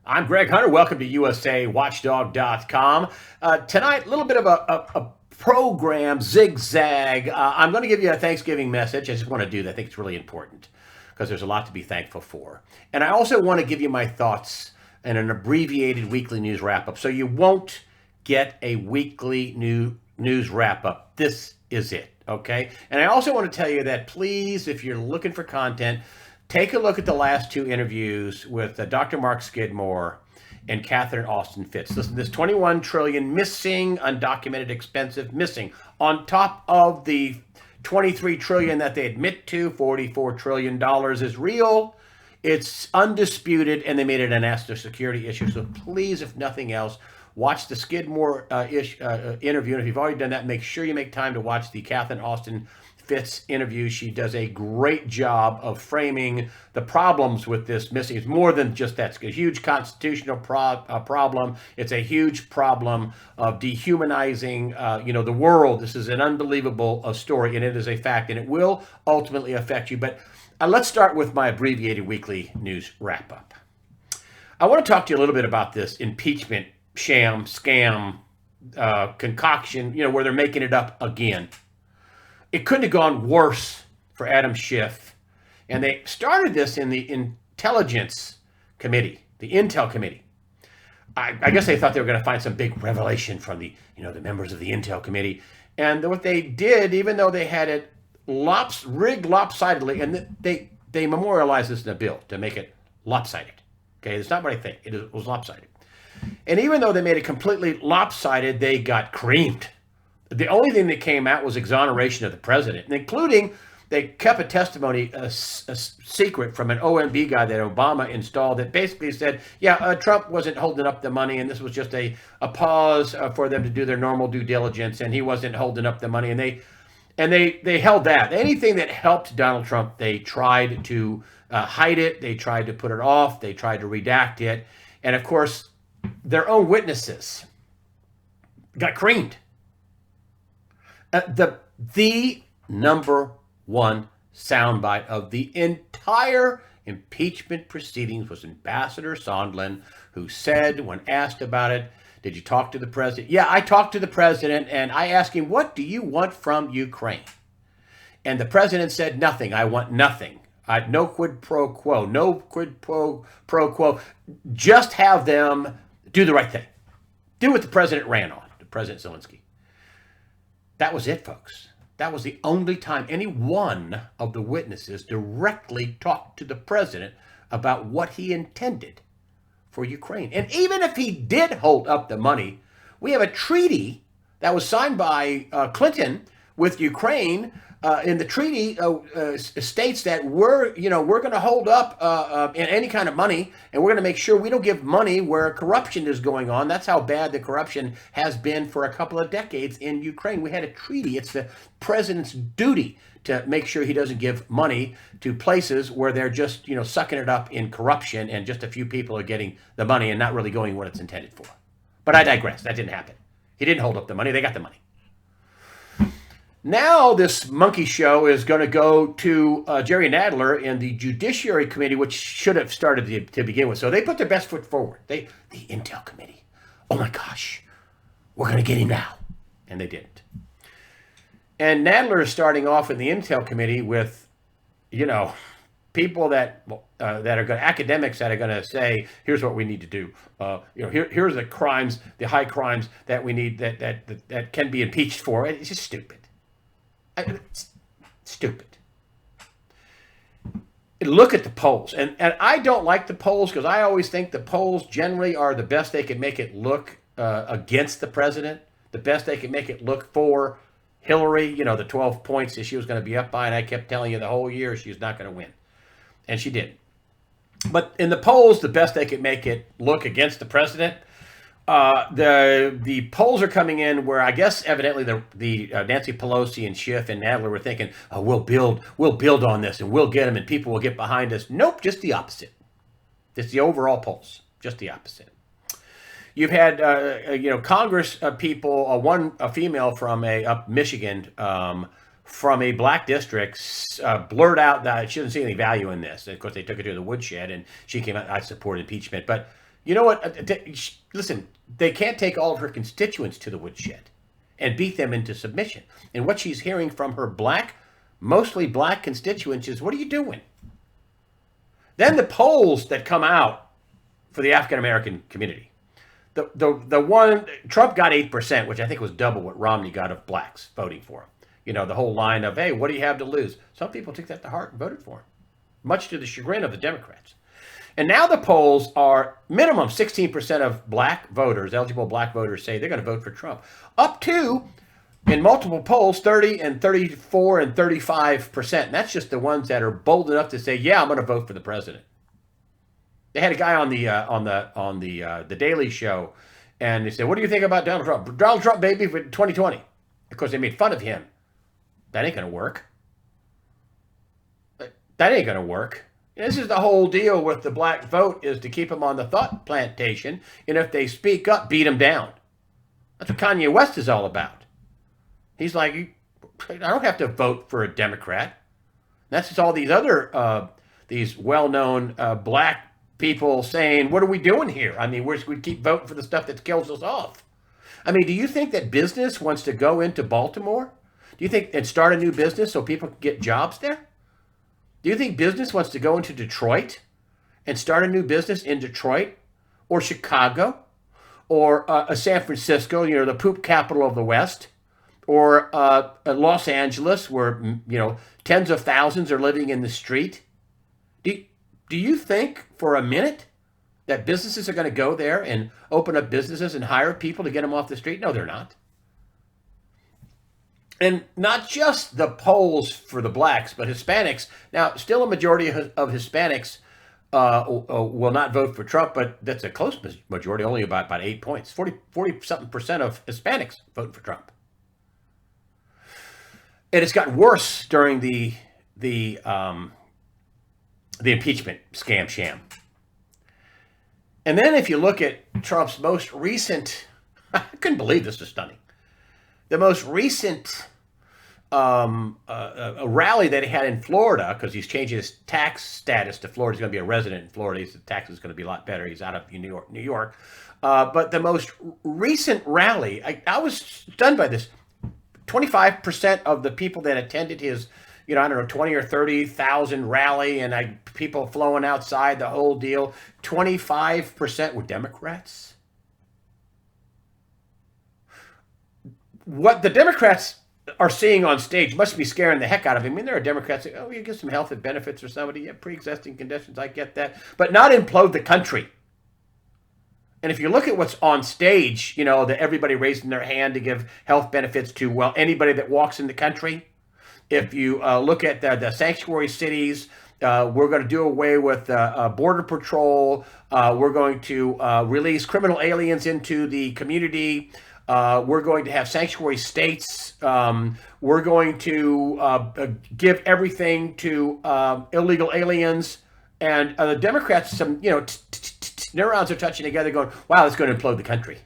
I'm Greg Hunter. Welcome to USAWatchdog.com. Tonight, a little bit of a program zigzag. I'm going to give you a Thanksgiving message. I just want to do that. I think it's really important because there's a lot to be thankful for. And I also want to give you my thoughts in an abbreviated weekly news wrap up. So you won't get a weekly news wrap up. This is it. Okay. And I also want to tell you that please, if you're looking for content, take a look at the last two interviews with Dr. Mark Skidmore and Catherine Austin Fitts. Listen, this 21 trillion missing, undocumented, expensive, missing on top of the 23 trillion that they admit to. 44 trillion dollars is real. It's undisputed, and they made it a national security issue. So please, if nothing else, watch the Skidmore interview. And if you've already done that, make sure you make time to watch the Catherine Austin Fitts interview. She does a great job of framing the problems with this missing. It's more than just that. It's a huge constitutional problem. It's a huge problem of dehumanizing, the world. This is an unbelievable story, and it is a fact, and it will ultimately affect you. But let's start with my abbreviated weekly news wrap up. I want to talk to you a little bit about this impeachment sham, scam, concoction, where they're making it up again. It couldn't have gone worse for Adam Schiff. And they started this in the Intelligence Committee, the Intel Committee. I guess they thought they were going to find some big revelation from the members of the Intel Committee. And what they did, even though they had it rigged lopsidedly, and they memorialized this in a bill to make it lopsided. Okay, it's not what I think. It was lopsided. And even though they made it completely lopsided, they got creamed. The only thing that came out was exoneration of the president, including they kept a testimony a secret from an OMB guy that Obama installed that basically said, Trump wasn't holding up the money, and this was just a pause for them to do their normal due diligence, and he wasn't holding up the money. And they held that. Anything that helped Donald Trump, they tried to hide it. They tried to put it off. They tried to redact it. And of course, their own witnesses got creamed. The number one soundbite of the entire impeachment proceedings was Ambassador Sondland, who said, when asked about it, did you talk to the president? Yeah, I talked to the president, and I asked him, what do you want from Ukraine? And the president said, nothing. I want nothing. No quid pro quo. No quid pro quo. Just have them do the right thing. Do what the president ran on, President Zelensky. That was it, folks. That was the only time any one of the witnesses directly talked to the president about what he intended for Ukraine. And even if he did hold up the money, we have a treaty that was signed by Clinton with Ukraine. In the treaty states that we're going to hold up any kind of money, and we're going to make sure we don't give money where corruption is going on. That's how bad the corruption has been for a couple of decades in Ukraine. We had a treaty. It's the president's duty to make sure he doesn't give money to places where they're just sucking it up in corruption, and just a few people are getting the money and not really going what it's intended for. But I digress. That didn't happen. He didn't hold up the money. They got the money. Now this monkey show is going to go to Jerry Nadler in the Judiciary Committee, which should have started to begin with. So they put their best foot forward. The Intel Committee. Oh my gosh, we're going to get him now. And they didn't. And Nadler is starting off in the Intel Committee with, people that are academics that are going to say, here's what we need to do. Here's the crimes, the high crimes that we need that can be impeached for. It's just stupid. It's stupid. Look at the polls. And I don't like the polls because I always think the polls generally are the best they can make it look against the president, the best they can make it look for Hillary, the 12 points that she was going to be up by. And I kept telling you the whole year she was not going to win. And she did. But in the polls, the best they could make it look against the president. The polls are coming in where I guess evidently the Nancy Pelosi and Schiff and Nadler were thinking, oh, we'll build on this and we'll get them and people will get behind us. Nope, just the opposite. Just the overall polls, just the opposite. You've had Congress people, a female from up Michigan, from a black district, blurt out that she doesn't see any value in this. Of course, they took it to the woodshed, and she came out. I support impeachment, but You know what? Listen, they can't take all of her constituents to the woodshed and beat them into submission. And what she's hearing from her mostly black constituents is, what are you doing? Then the polls that come out for the African American community. The one, Trump got 8%, which I think was double what Romney got of blacks voting for him. You know, the whole line of, hey, what do you have to lose? Some people took that to heart and voted for him, much to the chagrin of the Democrats. And now the polls are minimum 16% of black voters, eligible black voters, say they're going to vote for Trump. Up to, in multiple polls, 30 and 34 and 35%. And that's just the ones that are bold enough to say, yeah, I'm going to vote for the president. They had a guy on the Daily Show, and they said, what do you think about Donald Trump? Donald Trump, baby, for 2020. Of course, they made fun of him. That ain't going to work. That ain't going to work. This is the whole deal with the black vote, is to keep them on the thought plantation. And if they speak up, beat them down. That's what Kanye West is all about. He's like, I don't have to vote for a Democrat. That's just all these other, these well-known black people saying, what are we doing here? I mean, we keep voting for the stuff that kills us off. I mean, do you think that business wants to go into Baltimore? Do you think and start a new business so people can get jobs there? Do you think business wants to go into Detroit and start a new business in Detroit or Chicago or San Francisco, you know, the poop capital of the West, or Los Angeles, where, you know, tens of thousands are living in the street? Do you think for a minute that businesses are going to go there and open up businesses and hire people to get them off the street? No, they're not. And not just the polls for the blacks, but Hispanics. Now, still a majority of Hispanics will not vote for Trump, but that's a close majority, only about 8 points. 40-something% of Hispanics voting for Trump. And it's gotten worse during the impeachment scam sham. And then if you look at Trump's most recent, I couldn't believe this is stunning. The most recent a rally that he had in Florida, because he's changing his tax status to Florida. He's going to be a resident in Florida. His tax is going to be a lot better. He's out of New York. But the most recent rally, I was stunned by this. 25% of the people that attended his, you know, I don't know, 20 or 30,000 rally, and people flowing outside, the whole deal, 25% were Democrats. What the Democrats are seeing on stage must be scaring the heck out of him. I mean, there are Democrats saying, oh, you get some health benefits or somebody, yeah, pre-existing conditions, I get that, but not implode the country. And if you look at what's on stage, you know, that everybody raising their hand to give health benefits to, well, anybody that walks in the country. If you look at the sanctuary cities, we're going to do away with Border Patrol. We're going to release criminal aliens into the community. We're going to have sanctuary states. We're going to give everything to illegal aliens. And the Democrats, some, you know, neurons are touching together going, wow, it's going to implode the country.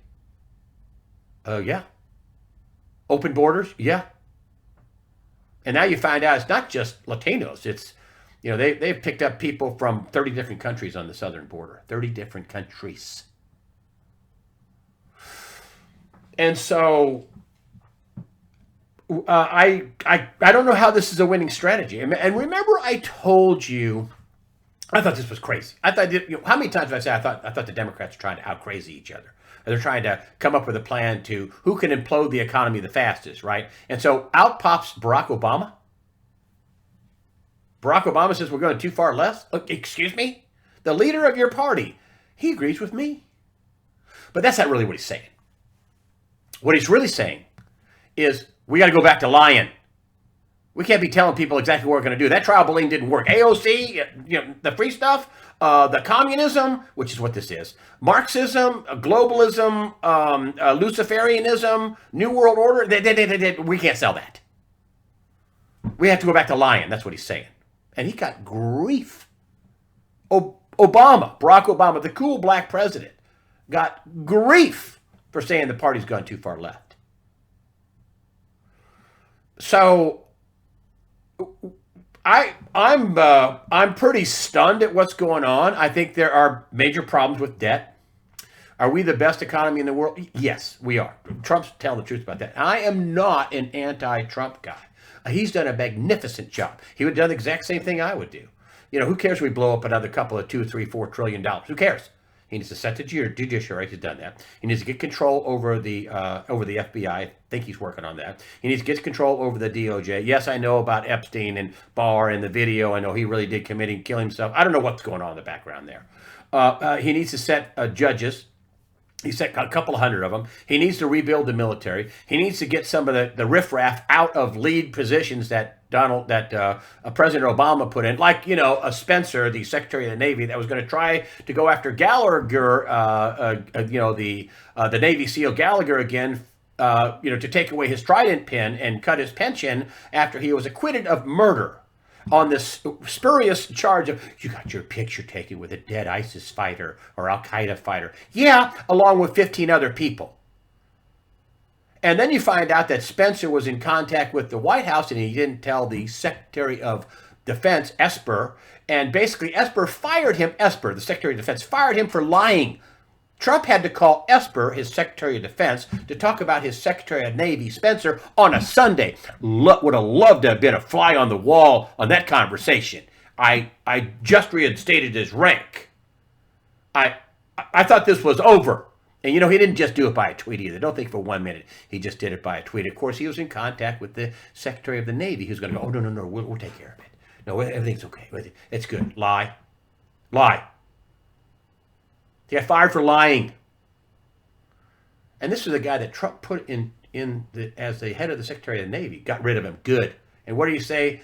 Yeah. Open borders? Yeah. And now you find out it's not just Latinos. It's, you know, they've picked up people from 30 different countries on the southern border. 30 different countries. And so I don't know how this is a winning strategy. And remember, I told you, I thought this was crazy. I thought, you know, how many times did I say I thought the Democrats are trying to out crazy each other? They're trying to come up with a plan to who can implode the economy the fastest, right? And so out pops Barack Obama. Barack Obama says we're going too far left. Excuse me? The leader of your party, he agrees with me. But that's not really what he's saying. What he's really saying is we got to go back to lying. We can't be telling people exactly what we're going to do. That trial balloon didn't work. AOC, you know, the free stuff, the communism, which is what this is, Marxism, globalism, Luciferianism, New World Order. We can't sell that. We have to go back to lying. That's what he's saying. And he got grief. Obama, Barack Obama, the cool black president, got grief for saying the party's gone too far left. So I'm pretty stunned at what's going on. I think there are major problems with debt. Are we the best economy in the world? Yes, we are. Trump's telling the truth about that. I am not an anti-Trump guy. He's done a magnificent job. He would have done the exact same thing I would do. Who cares if we blow up another couple of $2, $3, $4 trillion? Who cares? He needs to set the judiciary. He's done that. He needs to get control over the FBI. I think he's working on that. He needs to get control over the DOJ. Yes, I know about Epstein and Barr and the video. I know he really did kill himself. I don't know what's going on in the background there. He needs to set judges. He set a couple of hundred of them. He needs to rebuild the military. He needs to get some of the riffraff out of lead positions that President Obama put in, like a Spencer, the Secretary of the Navy, that was going to try to go after Gallagher, the Navy SEAL Gallagher again, to take away his Trident pin and cut his pension after he was acquitted of murder on this spurious charge of, you got your picture taken with a dead ISIS fighter or Al-Qaeda fighter. Yeah, along with 15 other people. And then you find out that Spencer was in contact with the White House and he didn't tell the Secretary of Defense, Esper. And basically Esper, the Secretary of Defense, fired him for lying. Trump had to call Esper, his Secretary of Defense, to talk about his Secretary of Navy, Spencer, on a Sunday. Would have loved to have been a fly on the wall on that conversation. I just reinstated his rank. I thought this was over. And he didn't just do it by a tweet either. Don't think for 1 minute he just did it by a tweet. Of course, he was in contact with the Secretary of the Navy who's going to go, oh, no, we'll take care of it. No, everything's okay. It's good. Lie. He got fired for lying. And this was the guy that Trump put as the head of the Secretary of the Navy. Got rid of him. Good. And what do you say?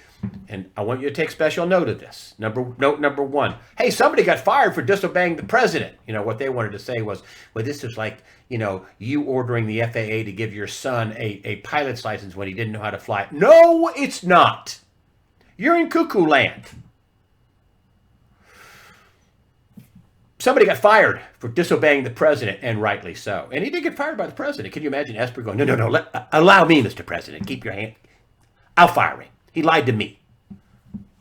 And I want you to take special note of this. Note number one. Hey, somebody got fired for disobeying the president. What they wanted to say was, well, this is like, you ordering the FAA to give your son a pilot's license when he didn't know how to fly. No, it's not. You're in cuckoo land. Somebody got fired for disobeying the president, and rightly so. And he did get fired by the president. Can you imagine Esper going, no, allow me, Mr. President. Keep your hand. I'll fire him. He lied to me.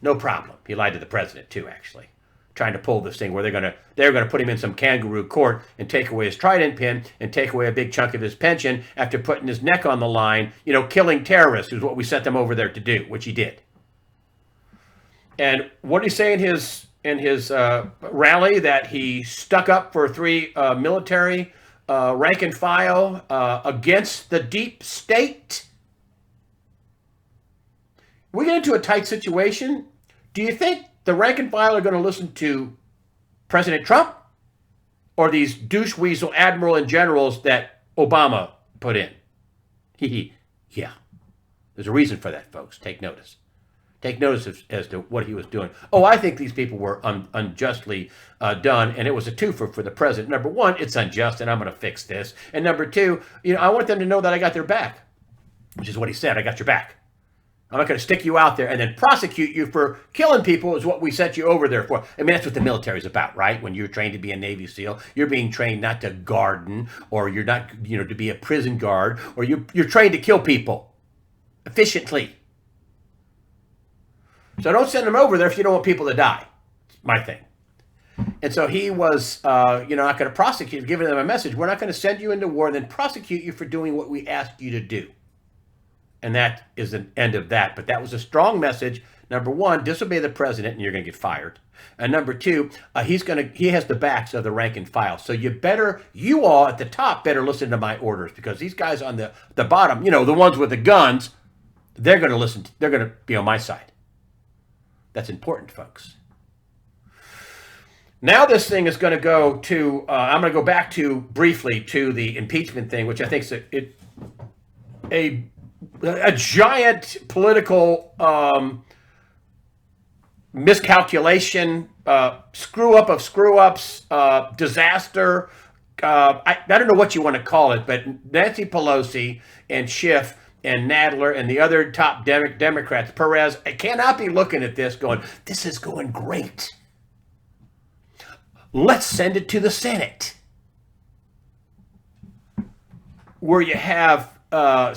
No problem. He lied to the president, too, actually. Trying to pull this thing where they're gonna put him in some kangaroo court and take away his Trident pin and take away a big chunk of his pension after putting his neck on the line, killing terrorists is what we sent them over there to do, which he did. And what did he say in his rally? That he stuck up for three military rank and file against the deep state? We get into a tight situation. Do you think the rank and file are going to listen to President Trump or these douche weasel admiral and generals that Obama put in? Yeah. There's a reason for that, folks. Take notice. Take notice as to what he was doing. Oh, I think these people were unjustly done, and it was a twofer for the president. Number one, it's unjust, and I'm going to fix this. And number two, I want them to know that I got their back, which is what he said. I got your back. I'm not going to stick you out there and then prosecute you for killing people is what we sent you over there for. I mean, that's what the military is about, right? When you're trained to be a Navy SEAL, you're being trained not to garden, or you're not, to be a prison guard, or you're trained to kill people efficiently. So don't send them over there if you don't want people to die. It's my thing. And so he was, not going to prosecute, giving them a message. We're not going to send you into war and then prosecute you for doing what we asked you to do. And that is the end of that. But that was a strong message. Number one, disobey the president and you're going to get fired. And number two, he has the backs of the rank and file. So you all at the top better listen to my orders, because these guys on the bottom, the ones with the guns, they're going to listen. They're going to be on my side. That's important, folks. Now this thing is going to go to, I'm going to go back briefly to the impeachment thing, which I think is a giant political miscalculation, screw-up of screw-ups, disaster. I don't know what you want to call it, but Nancy Pelosi and Schiff and Nadler and the other top Democrats, Perez, I cannot be looking at this going, this is going great. Let's send it to the Senate, where you have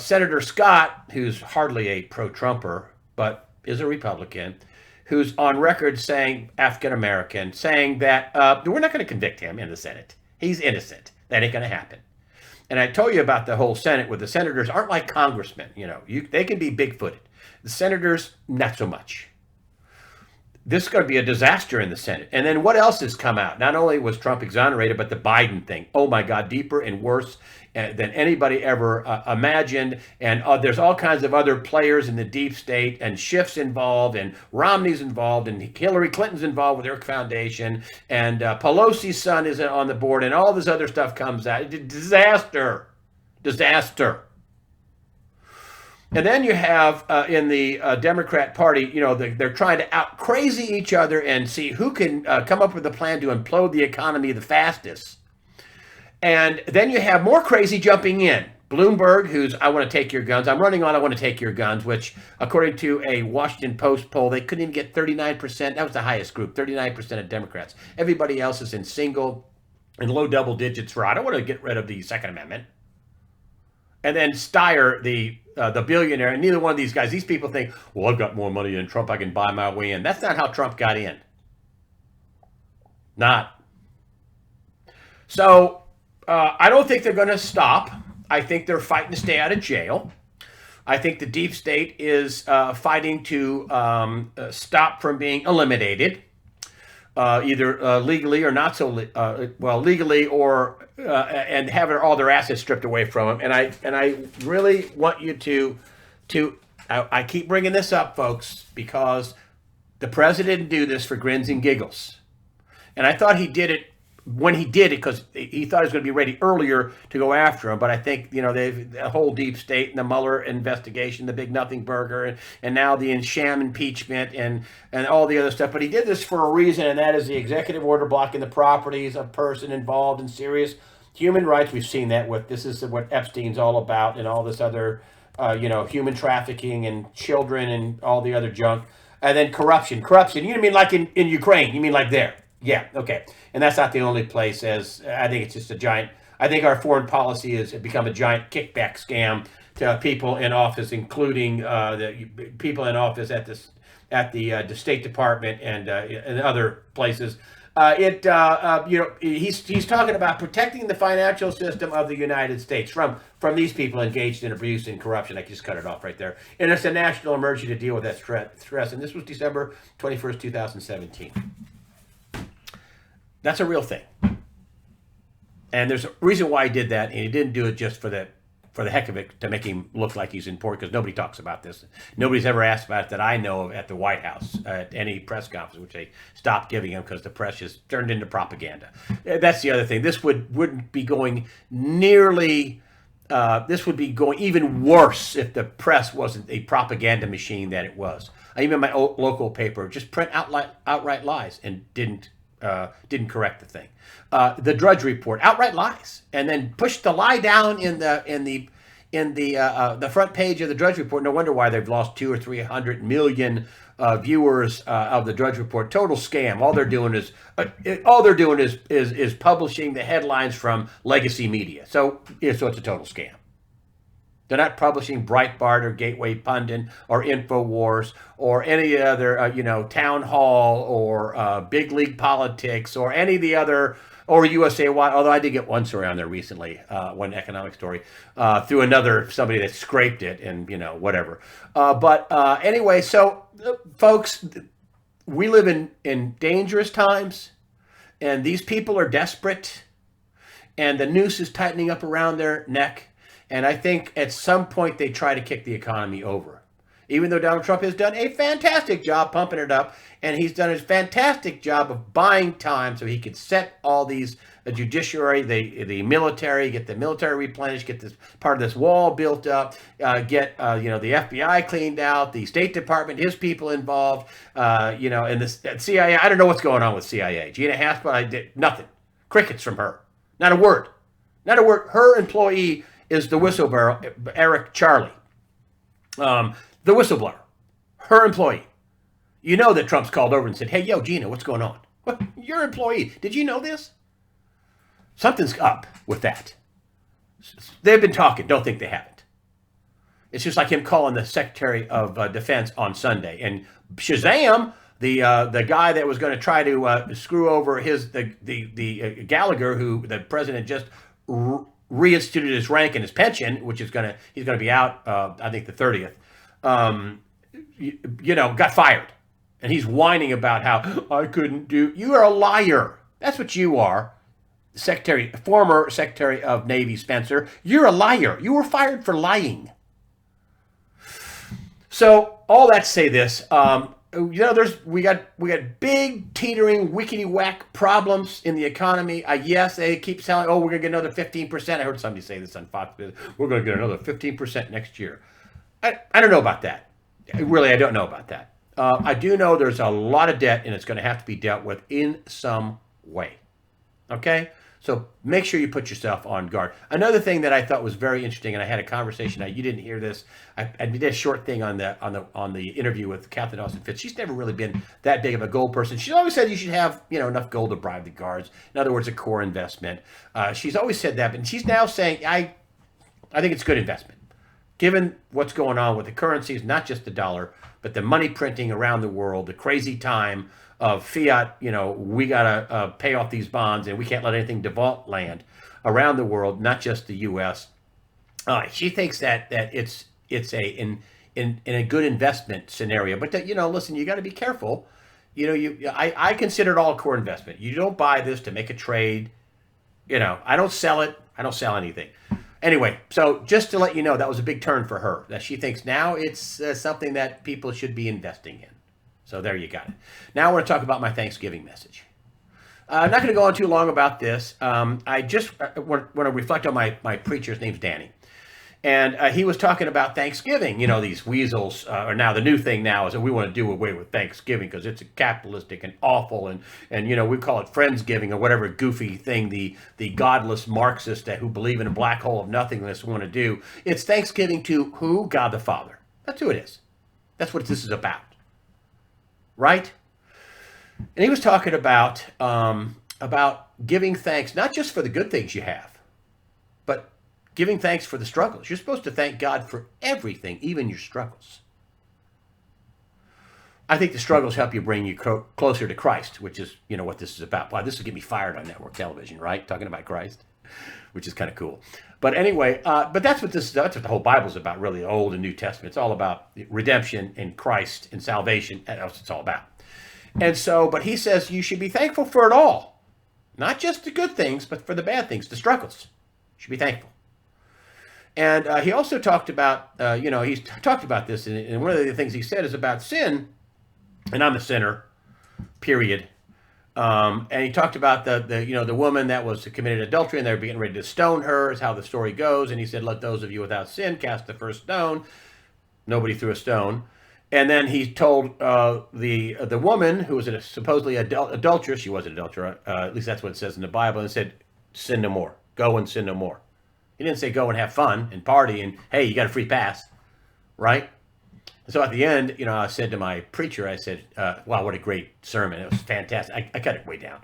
Senator Scott, who's hardly a pro-Trumper, but is a Republican, who's on record saying, African-American, saying that we're not going to convict him in the Senate. He's innocent. That ain't going to happen. And I told you about the whole Senate, where the senators aren't like congressmen. They can be big-footed. The senators, not so much. This is going to be a disaster in the Senate. And then what else has come out? Not only was Trump exonerated, but the Biden thing. Oh my God, deeper and worse than anybody ever imagined. And there's all kinds of other players in the deep state, and Schiff's involved, and Romney's involved, and Hillary Clinton's involved with her foundation, and Pelosi's son is on the board, and all this other stuff comes out. Disaster. And then you have in the Democrat Party, they're trying to out crazy each other and see who can come up with a plan to implode the economy the fastest. And then you have more crazy jumping in. Bloomberg, who's I want to take your guns. I'm running on I want to take your guns, which according to a Washington Post poll, they couldn't even get 39%. That was the highest group, 39% of Democrats. Everybody else is in single and low double digits for I don't want to get rid of the Second Amendment. And then Steyer, the billionaire, and neither one of these guys, these people think, well, I've got more money than Trump, I can buy my way in. That's not how Trump got in. Not. So I don't think they're going to stop. I think they're fighting to stay out of jail. I think the deep state is fighting to stop from being eliminated. Either legally or not so legally, or and having all their assets stripped away from them. And I really want you to I keep bringing this up, folks, because the president didn't do this for grins and giggles. And I thought he did it when he did it because he thought he was going to be ready earlier to go after him. But I think, the whole deep state and the Mueller investigation, the big nothing burger, and now the sham impeachment and all the other stuff. But he did this for a reason, and that is the executive order blocking the properties of person involved in serious human rights. We've seen that this is what Epstein's all about, and all this other, human trafficking and children and all the other junk. And then corruption. You mean like in Ukraine? You mean like there? Yeah, okay. And that's not the only place, as I think it's just I think our foreign policy has become a giant kickback scam to people in office, including the people in office at the State Department and other places. He's talking about protecting the financial system of the United States from these people engaged in abuse and corruption. I just cut it off right there. And it's a national emergency to deal with that stress. And this was December 21st, 2017. That's a real thing. And there's a reason why he did that, and he didn't do it just for the heck of it to make him look like he's important, because nobody talks about this. Nobody's ever asked about it that I know of at the White House, at any press conference, which they stopped giving him because the press just turned into propaganda. That's the other thing. This wouldn't be going nearly... this would be going even worse if the press wasn't a propaganda machine that it was. Even my local paper just print outright lies and didn't correct the thing. The Drudge Report, outright lies, and then push the lie down in the front page of the Drudge Report. No wonder why they've lost 200 or 300 million viewers of the Drudge Report. Total scam. All they're doing is publishing the headlines from legacy media. So it's a total scam. They're not publishing Breitbart or Gateway Pundit or InfoWars or any other, Town Hall or Big League Politics or any of the other, or USA, although I did get one story on there recently, one economic story, through somebody that scraped it and, whatever. But anyway, so folks, we live in dangerous times, and these people are desperate, and the noose is tightening up around their neck. And I think at some point they try to kick the economy over. Even though Donald Trump has done a fantastic job pumping it up, and he's done a fantastic job of buying time so he could set all these, the judiciary, the military, get the military replenished, get this part of this wall built up, get the FBI cleaned out, the State Department, his people involved, and the CIA. I don't know what's going on with CIA. Gina Haspel, I did nothing. Crickets from her. Not a word. Not a word. Her employee is the whistleblower, Eric Charlie. The whistleblower. Her employee. You know that Trump's called over and said, hey, yo, Gina, what's going on? What? Your employee. Did you know this? Something's up with that. They've been talking. Don't think they haven't. It's just like him calling the Secretary of Defense on Sunday. And Shazam, the guy that was going to try to screw over the Gallagher, who the president just reinstituted his rank and his pension, which is he's gonna be out. I think the 30th. Um, got fired, and he's whining about how I couldn't do. You are a liar. That's what you are. Former Secretary of Navy Spencer, you're a liar. You were fired for lying. So all that to say this, we got big teetering wickety whack problems in the economy. Yes, they keep selling. Oh, we're gonna get another 15%. I heard somebody say this on Fox Business. We're gonna get another 15% next year. I don't know about that. Really, I don't know about that. I do know there's a lot of debt, and it's going to have to be dealt with in some way. Okay, so make sure you put yourself on guard. Another thing that I thought was very interesting, and I had a conversation. Now, you didn't hear this. I did a short thing on the interview with Catherine Austin Fitts. She's never really been that big of a gold person. She's always said you should have enough gold to bribe the guards. In other words, a core investment. She's always said that, but she's now saying I think it's a good investment. Given what's going on with the currencies, not just the dollar, but the money printing around the world, the crazy time of fiat, we got to pay off these bonds and we can't let anything default land around the world, not just the U.S. She thinks that it's in a good investment scenario. But listen, you got to be careful. I consider it all a core investment. You don't buy this to make a trade. I don't sell it. I don't sell anything. Anyway, so just to let you know, that was a big turn for her. That she thinks now it's something that people should be investing in. So there you got it. Now I want to talk about my Thanksgiving message. I'm not going to go on too long about this. I just want to reflect on my preacher's name's Danny. And he was talking about Thanksgiving. These weasels are now the new thing now is that we want to do away with Thanksgiving because it's capitalistic and awful. And we call it Friendsgiving or whatever goofy thing the godless Marxists who believe in a black hole of nothingness want to do. It's Thanksgiving to who? God the Father. That's who it is. That's what this is about. Right? And he was talking about giving thanks, not just for the good things you have, but giving thanks for the struggles. You're supposed to thank God for everything, even your struggles. I think the struggles help you bring you closer to Christ, which is, what this is about. Wow, this will get me fired on network television, right? Talking about Christ, which is kind of cool. But anyway, but that's what the whole Bible's about, really, the Old and New Testament. It's all about redemption in Christ and salvation. That's what it's all about. And so, but he says you should be thankful for it all. Not just the good things, but for the bad things, the struggles. You should be thankful. And he also talked about, he's talked about this, and one of the things he said is about sin, and I'm a sinner, period. And he talked about the woman that was committed adultery, and they were getting ready to stone her, is how the story goes. And he said, let those of you without sin cast the first stone. Nobody threw a stone. And then he told the woman who was supposedly adulteress, she was an adulterer, at least that's what it says in the Bible, and said, sin no more. Go and sin no more. He didn't say go and have fun and party and, hey, you got a free pass, right? So at the end, I said to my preacher, I said, wow, what a great sermon. It was fantastic. I cut it way down.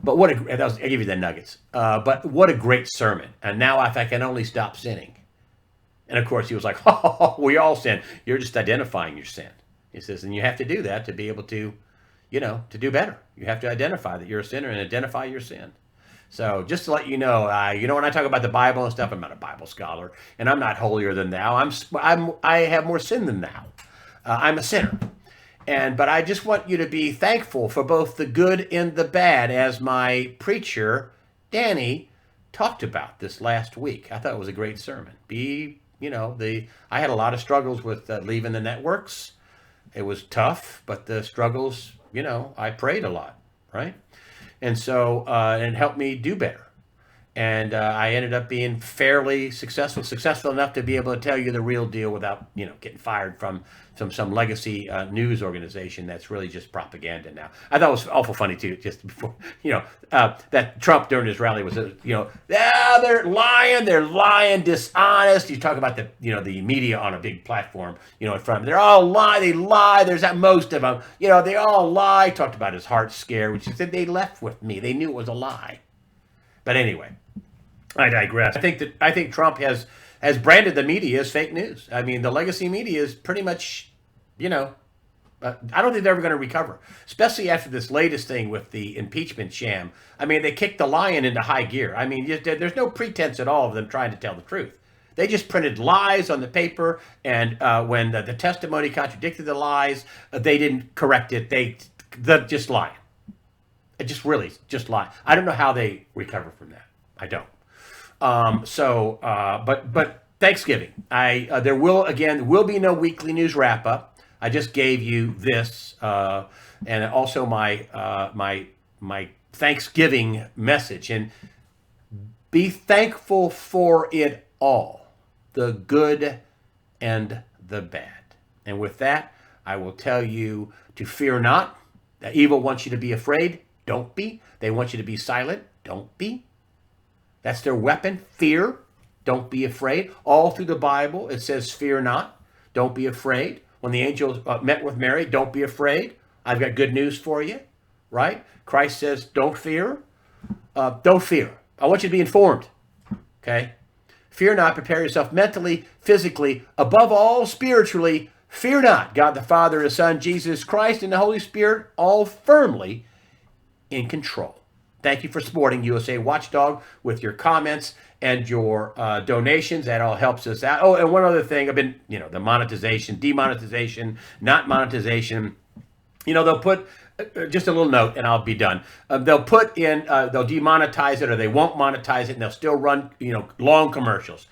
But I give you the nuggets. But what a great sermon. And now if I can only stop sinning. And of course he was like, oh, we all sin. You're just identifying your sin. He says, and you have to do that to be able to, to do better. You have to identify that you're a sinner and identify your sin. So just to let you know, when I talk about the Bible and stuff, I'm not a Bible scholar, and I'm not holier than thou. I have more sin than thou. I'm a sinner, but I just want you to be thankful for both the good and the bad, as my preacher Danny talked about this last week. I thought it was a great sermon. I had a lot of struggles with leaving the networks. It was tough, but the struggles, I prayed a lot, right? And so, and it helped me do better. And I ended up being fairly successful enough to be able to tell you the real deal without, getting fired from some legacy news organization that's really just propaganda now. I thought it was awful funny too, just before, that Trump during his rally was, they're lying, dishonest. You talk about the media on a big platform, in front of them. They're all they lie. There's at most of them, they all lie. Talked about his heart scare, which he said they left with me. They knew it was a lie. But anyway, I digress. I think Trump has branded the media as fake news. I mean, the legacy media is pretty much, I don't think they're ever going to recover, especially after this latest thing with the impeachment sham. I mean, they kicked the lion into high gear. I mean, there's no pretense at all of them trying to tell the truth. They just printed lies on the paper, and when the testimony contradicted the lies, they didn't correct it. They're just lying. It just lie. I don't know how they recover from that. I don't. But Thanksgiving, there will be no weekly news wrap up. I just gave you this, and also my Thanksgiving message, and be thankful for it all, the good and the bad. And with that, I will tell you to fear not. The evil wants you to be afraid. Don't be. They want you to be silent. Don't be. That's their weapon, fear. Don't be afraid. All through the Bible, it says, fear not. Don't be afraid. When the angels met with Mary, don't be afraid. I've got good news for you, right? Christ says, don't fear. Don't fear. I want you to be informed, okay? Fear not. Prepare yourself mentally, physically, above all, spiritually. Fear not. God the Father, His Son, Jesus Christ, and the Holy Spirit, all firmly in control. Thank you for supporting USA Watchdog with your comments and your donations. That all helps us out. Oh, and one other thing, I've been, the monetization, demonetization, not monetization. They'll put just a little note, and I'll be done. They'll put in, they'll demonetize it, or they won't monetize it, and they'll still run, long commercials.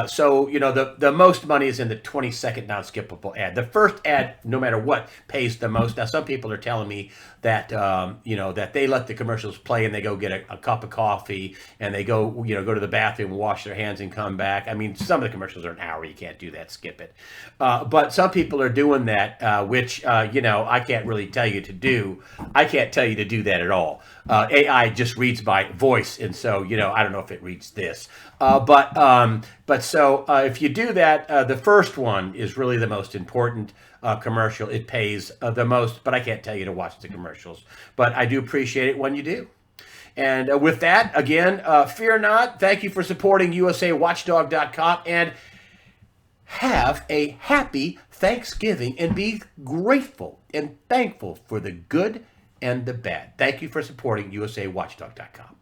So the most money is in the 20-second non-skippable ad. The first ad, no matter what, pays the most. Now, some people are telling me that that they let the commercials play and they go get a cup of coffee and they go go to the bathroom, wash their hands, and come back. I mean, some of the commercials are an hour. You can't do that. Skip it. But some people are doing that, which I can't really tell you to do. I can't tell you to do that at all. AI just reads by voice, and so I don't know if it reads this. But so if you do that, the first one is really the most important commercial. It pays the most, but I can't tell you to watch the commercials. But I do appreciate it when you do. And with that, again, fear not. Thank you for supporting USAWatchdog.com, and have a happy Thanksgiving, and be grateful and thankful for the good and the bad. Thank you for supporting USAWatchdog.com.